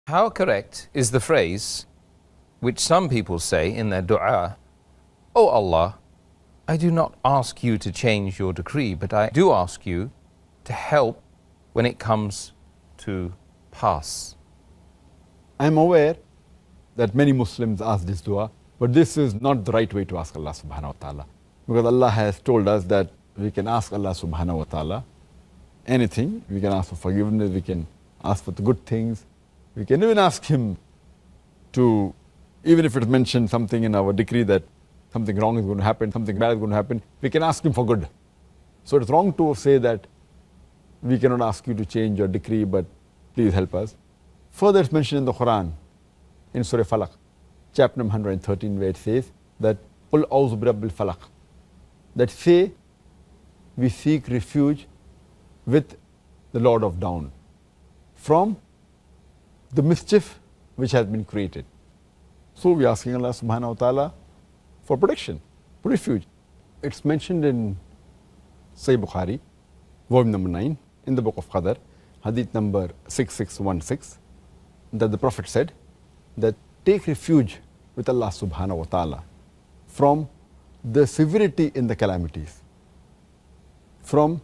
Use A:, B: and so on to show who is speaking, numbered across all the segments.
A: How correct is the phrase which some people say in their dua, "Oh Allah, I do not ask you to change your decree, but I do ask you to help when it comes to pass"?
B: I am aware that many Muslims ask this dua, but this is not the right way to ask Allah subhanahu wa ta'ala. Because Allah has told us that we can ask Allah subhanahu wa ta'ala anything. We can ask for forgiveness, we can ask for the good things. We can even ask Him to, even if it mentioned something in our decree that something wrong is going to happen, something bad is going to happen, we can ask Him for good. So it's wrong to say that we cannot ask you to change your decree, but please help us. Further, it's mentioned in the Quran, in Surah Falaq, chapter number 113, where it says that قُلْ أَعُوذُ بِرَبِّ الْفَلَقِ, that say, we seek refuge with the Lord of Dawn from the mischief which has been created. So we are asking Allah subhanahu wa ta'ala for protection, for refuge. It's mentioned in Sahih Bukhari, volume number 9, in the book of Qadr, hadith number 6616, that the Prophet said that take refuge with Allah subhanahu wa ta'ala from the severity in the calamities, from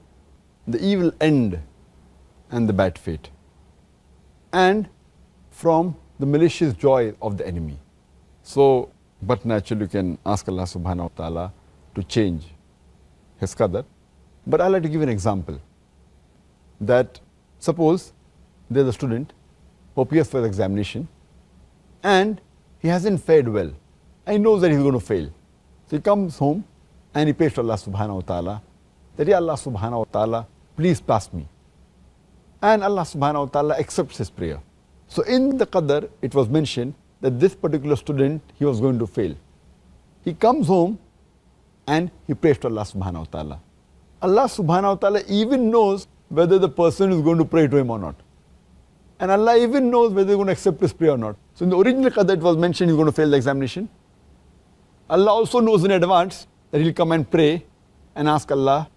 B: the evil end and the bad fate, and from the malicious joy of the enemy. So, but naturally you can ask Allah subhanahu wa ta'ala to change His qadr. But I'd like to give an example, that suppose there's a student who appears for the examination and he hasn't fared well. And he knows that he's going to fail. So he comes home and he prays to Allah subhanahu wa ta'ala that, Ya Allah subhanahu wa ta'ala, please pass me. And Allah subhanahu wa ta'ala accepts his prayer. So in the qadr, it was mentioned that this particular student, he was going to fail. He comes home and he prays to Allah subhanahu wa ta'ala. Allah subhanahu wa ta'ala even knows whether the person is going to pray to him or not. And Allah even knows whether he's going to accept his prayer or not. So in the original qadr, it was mentioned he's going to fail the examination. Allah also knows in advance that he'll come and pray and ask Allah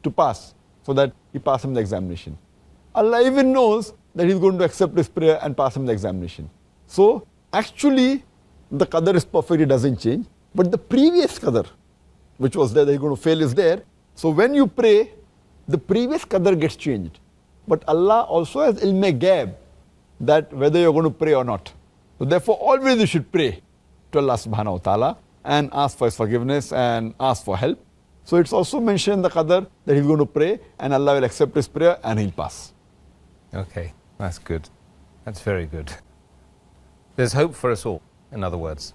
B: to pass, so that he pass him the examination. Allah even knows that he's going to accept his prayer and pass him the examination. So actually the qadr is perfect, it doesn't change. But the previous qadr, which was there that he's going to fail, is there. So when you pray, the previous qadr gets changed. But Allah also has ilm ghaib, that whether you're going to pray or not. So therefore always you should pray to Allah subhanahu wa ta'ala and ask for His forgiveness and ask for help. So it's also mentioned in the qadr that he's going to pray and Allah will accept his prayer and he'll pass.
A: Okay, that's good. That's very good. There's hope for us all, in other words.